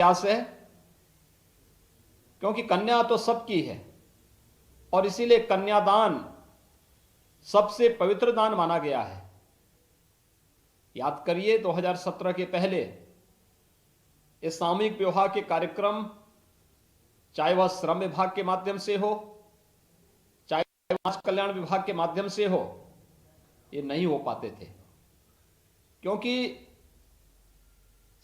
प्रयास है, क्योंकि कन्या तो सबकी है और इसीलिए कन्यादान सबसे पवित्र दान माना गया है। याद करिए 2017 के पहले इस सामूहिक विवाह के कार्यक्रम, चाहे वह श्रम विभाग के माध्यम से हो, चाहे समाज कल्याण विभाग के माध्यम से हो, ये नहीं हो पाते थे, क्योंकि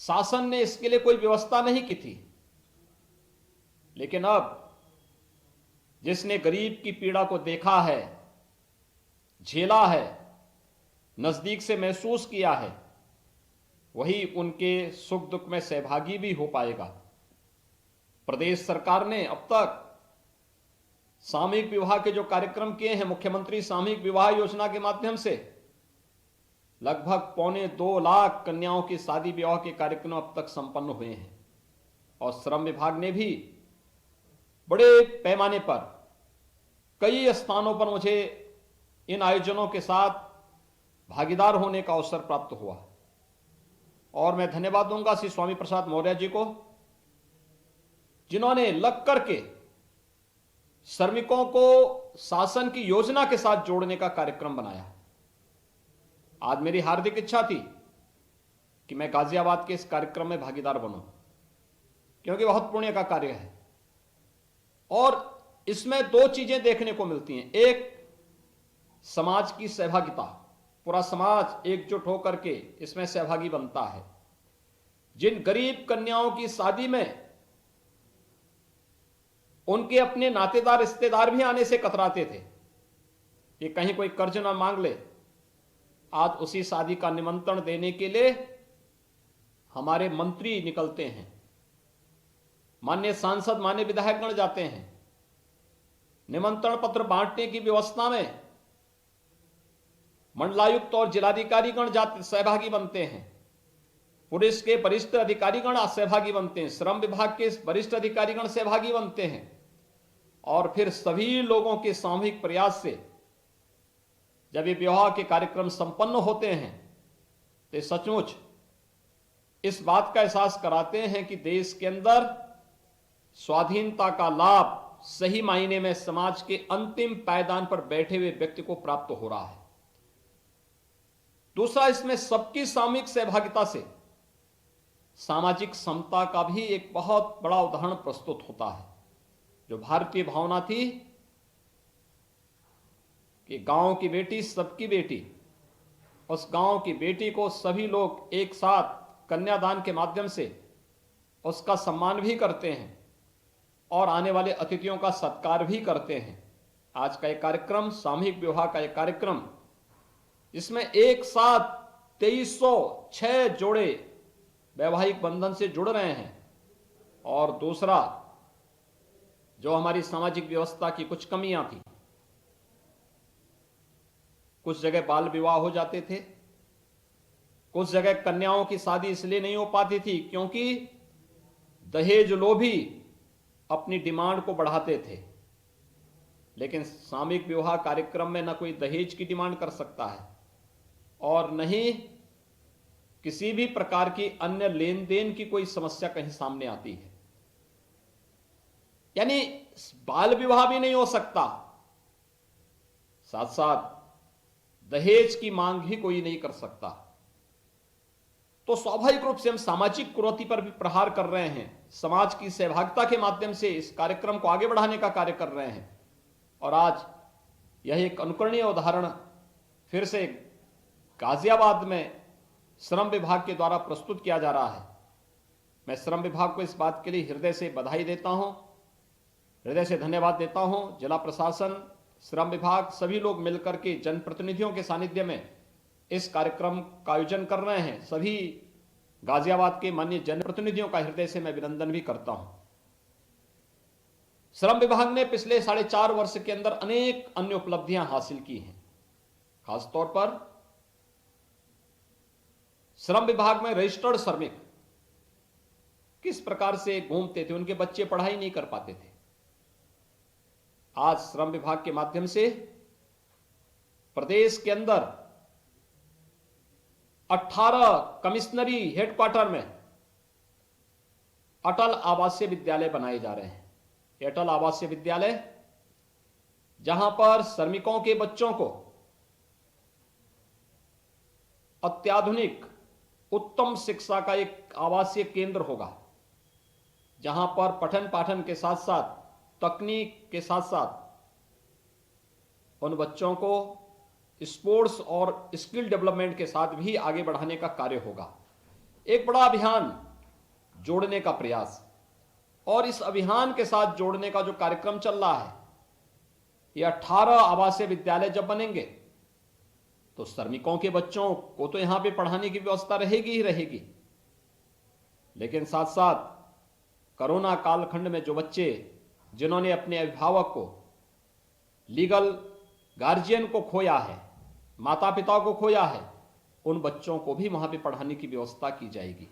शासन ने इसके लिए कोई व्यवस्था नहीं की थी। लेकिन अब जिसने गरीब की पीड़ा को देखा है, झेला है, नजदीक से महसूस किया है, वही उनके सुख दुख में सहभागी भी हो पाएगा। प्रदेश सरकार ने अब तक सामूहिक विवाह के जो कार्यक्रम किए हैं, मुख्यमंत्री सामूहिक विवाह योजना के माध्यम से लगभग 2.25 लाख कन्याओं की शादी विवाह के कार्यक्रम अब तक संपन्न हुए हैं। और श्रम विभाग ने भी बड़े पैमाने पर कई स्थानों पर मुझे इन आयोजनों के साथ भागीदार होने का अवसर प्राप्त हुआ। और मैं धन्यवाद दूंगा श्री स्वामी प्रसाद मौर्य जी को, जिन्होंने लग करके श्रमिकों को शासन की योजना के साथ जोड़ने का कार्यक्रम बनाया। आज मेरी हार्दिक इच्छा थी कि मैं गाजियाबाद के इस कार्यक्रम में भागीदार बनूं, क्योंकि बहुत पुण्य का कार्य है और इसमें 2 चीजें देखने को मिलती हैं। एक, समाज की सहभागिता, पूरा समाज एकजुट होकर के इसमें सहभागी बनता है। जिन गरीब कन्याओं की शादी में उनके अपने नातेदार रिश्तेदार भी आने से कतराते थे कि कहीं कोई कर्ज ना मांग ले, आज उसी शादी का निमंत्रण देने के लिए हमारे मंत्री निकलते हैं, माननीय सांसद, माननीय विधायकगण जाते हैं। निमंत्रण पत्र बांटने की व्यवस्था में मंडलायुक्त और जिलाधिकारीगण जाते सहभागी बनते हैं, पुलिस के वरिष्ठ अधिकारीगण सहभागी बनते हैं, श्रम विभाग के वरिष्ठ अधिकारीगण सहभागी बनते हैं। और फिर सभी लोगों के सामूहिक प्रयास से जब ये विवाह के कार्यक्रम संपन्न होते हैं तो सचमुच इस बात का एहसास कराते हैं कि देश के अंदर स्वाधीनता का लाभ सही मायने में समाज के अंतिम पायदान पर बैठे हुए व्यक्ति को प्राप्त हो रहा है। दूसरा, इसमें सबकी सामूहिक सहभागिता से सामाजिक समता का भी एक बहुत बड़ा उदाहरण प्रस्तुत होता है। जो भारतीय भावना थी कि गांव की बेटी सबकी बेटी, उस गांव की बेटी को सभी लोग एक साथ कन्यादान के माध्यम से उसका सम्मान भी करते हैं और आने वाले अतिथियों का सत्कार भी करते हैं। आज का एक कार्यक्रम, सामूहिक विवाह का एक कार्यक्रम, इसमें एक साथ 2306 जोड़े वैवाहिक बंधन से जुड़ रहे हैं। और दूसरा, जो हमारी सामाजिक व्यवस्था की कुछ कमियां थी, कुछ जगह बाल विवाह हो जाते थे, कुछ जगह कन्याओं की शादी इसलिए नहीं हो पाती थी क्योंकि दहेज लोभी अपनी डिमांड को बढ़ाते थे। लेकिन सामूहिक विवाह कार्यक्रम में न कोई दहेज की डिमांड कर सकता है और न ही किसी भी प्रकार की अन्य लेन देन की कोई समस्या कहीं सामने आती है। यानी बाल विवाह भी नहीं हो सकता, साथ साथ दहेज की मांग भी कोई नहीं कर सकता। तो स्वाभाविक रूप से हम सामाजिक कुरीति पर भी प्रहार कर रहे हैं, समाज की सहभागिता के माध्यम से इस कार्यक्रम को आगे बढ़ाने का कार्य कर रहे हैं। और आज यह एक अनुकरणीय उदाहरण फिर से गाजियाबाद में श्रम विभाग के द्वारा प्रस्तुत किया जा रहा है। मैं श्रम विभाग को इस बात के लिए हृदय से बधाई देता हूं, हृदय से धन्यवाद देता हूं। जिला प्रशासन, श्रम विभाग, सभी लोग मिलकर के जनप्रतिनिधियों के सानिध्य में इस कार्यक्रम का आयोजन कर रहे हैं। सभी गाजियाबाद के माननीय जनप्रतिनिधियों का हृदय से मैं अभिनंदन भी करता हूं। श्रम विभाग ने पिछले 4.5 वर्ष के अंदर अनेक अन्य उपलब्धियां हासिल की हैं। खासतौर पर श्रम विभाग में रजिस्टर्ड श्रमिक किस प्रकार से घूमते थे, उनके बच्चे पढ़ाई नहीं कर पाते थे। आज श्रम विभाग के माध्यम से प्रदेश के अंदर 18 कमिश्नरी हेडक्वार्टर में अटल आवासीय विद्यालय बनाए जा रहे हैं। ये अटल आवासीय विद्यालय जहां पर श्रमिकों के बच्चों को अत्याधुनिक उत्तम शिक्षा का एक आवासीय केंद्र होगा, जहां पर पठन पाठन के साथ साथ तकनीक के साथ साथ उन बच्चों को स्पोर्ट्स और स्किल डेवलपमेंट के साथ भी आगे बढ़ाने का कार्य होगा। एक बड़ा अभियान जोड़ने का प्रयास, और इस अभियान के साथ जोड़ने का जो कार्यक्रम चल रहा है, ये 18 आवासीय विद्यालय जब बनेंगे तो श्रमिकों के बच्चों को तो यहां पे पढ़ाने की व्यवस्था रहेगी ही रहेगी, लेकिन साथ साथ कोरोना कालखंड में जो बच्चे जिन्होंने अपने अभिभावक को, लीगल गार्जियन को खोया है, माता पिता को खोया है, उन बच्चों को भी वहां पे पढ़ाने की व्यवस्था की जाएगी।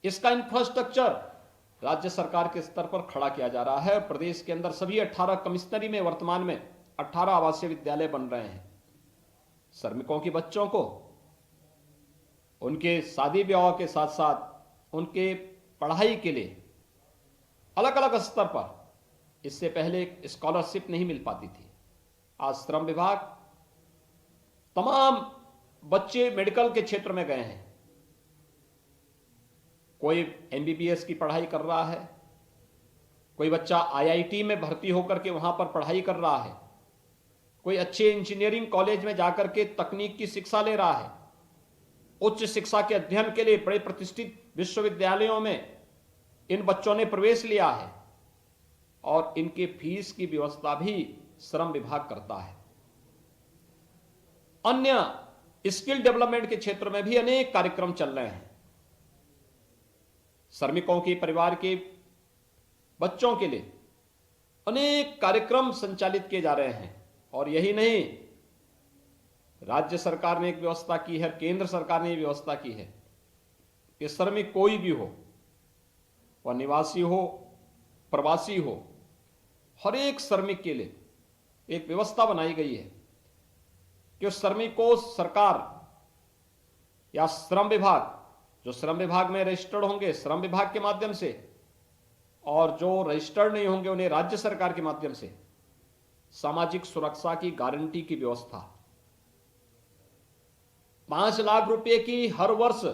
इसका इंफ्रास्ट्रक्चर राज्य सरकार के स्तर पर खड़ा किया जा रहा है। प्रदेश के अंदर सभी 18 कमिश्नरी में वर्तमान में 18 आवासीय विद्यालय बन रहे हैं। श्रमिकों के बच्चों को उनके शादी विवाह के साथ साथ उनके पढ़ाई के लिए अलग अलग स्तर पर, इससे पहले स्कॉलरशिप नहीं मिल पाती थी, आज श्रम विभाग तमाम बच्चे मेडिकल के क्षेत्र में गए हैं। कोई एमबीबीएस की पढ़ाई कर रहा है, कोई बच्चा आईआईटी में भर्ती होकर के वहां पर पढ़ाई कर रहा है, कोई अच्छे इंजीनियरिंग कॉलेज में जाकर के तकनीक की शिक्षा ले रहा है। उच्च शिक्षा के अध्ययन के लिए बड़े प्रतिष्ठित विश्वविद्यालयों में इन बच्चों ने प्रवेश लिया है, और इनके फीस की व्यवस्था भी श्रम विभाग करता है। अन्य स्किल डेवलपमेंट के क्षेत्र में भी अनेक कार्यक्रम चल रहे हैं। श्रमिकों के परिवार के बच्चों के लिए अनेक कार्यक्रम संचालित किए जा रहे हैं, और यही नहीं, राज्य सरकार ने एक व्यवस्था की है, केंद्र सरकार ने व्यवस्था की है कि श्रमिक कोई भी हो, वह निवासी हो, प्रवासी हो, हर एक श्रमिक के लिए एक व्यवस्था बनाई गई है कि उस श्रमिक को सरकार या श्रम विभाग, जो श्रम विभाग में रजिस्टर्ड होंगे श्रम विभाग के माध्यम से, और जो रजिस्टर्ड नहीं होंगे उन्हें राज्य सरकार के माध्यम से सामाजिक सुरक्षा की गारंटी की व्यवस्था, 5 लाख रुपए की हर वर्ष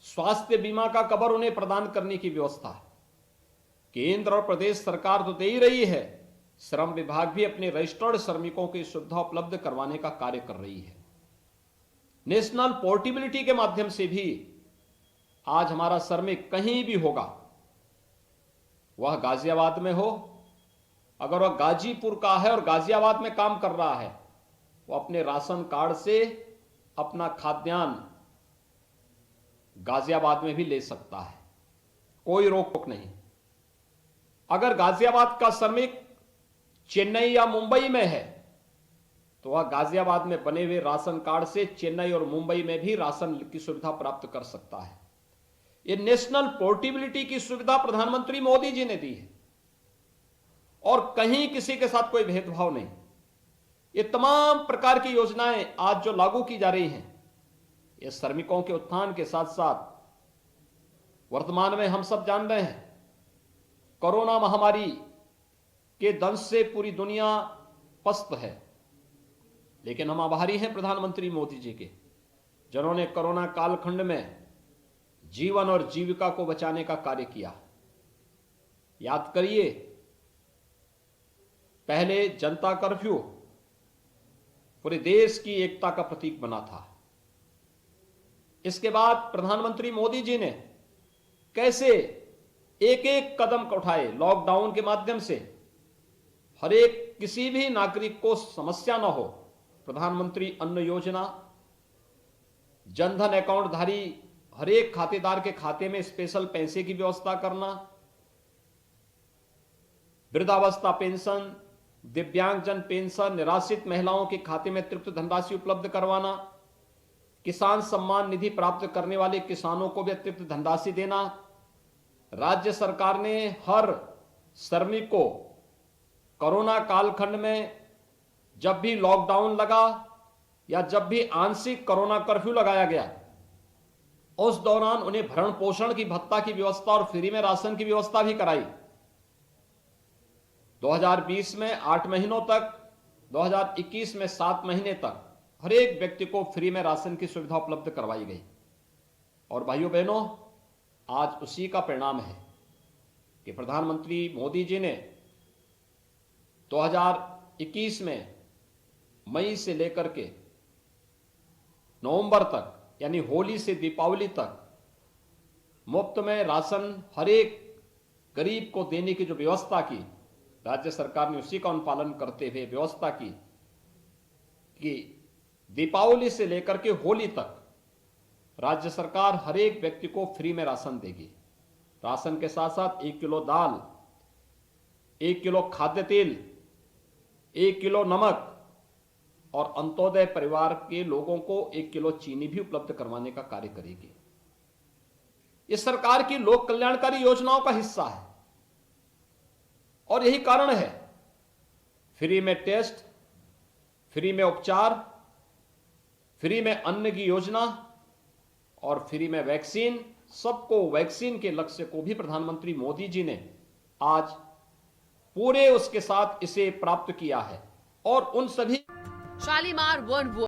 स्वास्थ्य बीमा का कवर उन्हें प्रदान करने की व्यवस्था। केंद्र और प्रदेश सरकार तो दे ही रही है, श्रम विभाग भी अपने रजिस्टर्ड श्रमिकों की सुविधा उपलब्ध करवाने का कार्य कर रही है। नेशनल पोर्टेबिलिटी के माध्यम से भी आज हमारा श्रमिक कहीं भी होगा, वह गाजियाबाद में हो, अगर वह गाजीपुर का है और गाजियाबाद में काम कर रहा है, वो अपने राशन कार्ड से अपना खाद्यान्न गाजियाबाद में भी ले सकता है, कोई रोक टोक नहीं। अगर गाजियाबाद का श्रमिक चेन्नई या मुंबई में है तो वह गाजियाबाद में बने हुए राशन कार्ड से चेन्नई और मुंबई में भी राशन की सुविधा प्राप्त कर सकता है। यह नेशनल पोर्टेबिलिटी की सुविधा प्रधानमंत्री मोदी जी ने दी है, और कहीं किसी के साथ कोई भेदभाव नहीं। ये तमाम प्रकार की योजनाएं आज जो लागू की जा रही हैं, ये श्रमिकों के उत्थान के साथ साथ वर्तमान में हम सब जान रहे हैं, कोरोना महामारी के दंश से पूरी दुनिया पस्त है, लेकिन हम आभारी हैं प्रधानमंत्री मोदी जी के, जिन्होंने कोरोना कालखंड में जीवन और जीविका को बचाने का कार्य किया। याद करिए, पहले जनता कर्फ्यू पूरे देश की एकता का प्रतीक बना था। इसके बाद प्रधानमंत्री मोदी जी ने कैसे एक एक कदम उठाए, लॉकडाउन के माध्यम से हर एक किसी भी नागरिक को समस्या न हो। प्रधानमंत्री अन्न योजना, जनधन अकाउंट धारी हर एक खातेदार के खाते में स्पेशल पैसे की व्यवस्था करना, वृद्धावस्था पेंशन, दिव्यांगजन पेंशन, निराश्रित महिलाओं के खाते में अतिरिक्त धनराशि उपलब्ध करवाना, किसान सम्मान निधि प्राप्त करने वाले किसानों को भी अतिरिक्त धनराशि देना। राज्य सरकार ने हर श्रमिक को कोरोना कालखंड में जब भी लॉकडाउन लगा या जब भी आंशिक कोरोना कर्फ्यू लगाया गया, उस दौरान उन्हें भरण पोषण की भत्ता की व्यवस्था और फ्री में राशन की व्यवस्था भी कराई। 2020 में 8 महीनों तक, 2021 में 7 महीने तक हर एक व्यक्ति को फ्री में राशन की सुविधा उपलब्ध करवाई गई। और भाइयों बहनों, आज उसी का परिणाम है कि प्रधानमंत्री मोदी जी ने 2021 में मई से लेकर के नवंबर तक, यानी होली से दीपावली तक मुफ्त में राशन हर एक गरीब को देने की जो व्यवस्था की, राज्य सरकार ने उसी का अनुपालन करते हुए व्यवस्था की कि दीपावली से लेकर के होली तक राज्य सरकार हर एक व्यक्ति को फ्री में राशन देगी। राशन के साथ साथ 1 किलो दाल, 1 किलो खाद्य तेल, 1 किलो नमक और अंत्योदय परिवार के लोगों को 1 किलो चीनी भी उपलब्ध करवाने का कार्य करेगी। ये सरकार की लोक कल्याणकारी योजनाओं का हिस्सा है और यही कारण है फ्री में टेस्ट, फ्री में उपचार, फ्री में अन्न की योजना और फ्री में वैक्सीन। सबको वैक्सीन के लक्ष्य को भी प्रधानमंत्री मोदी जी ने आज पूरे उसके साथ इसे प्राप्त किया है। और उन सभी शालीमार वन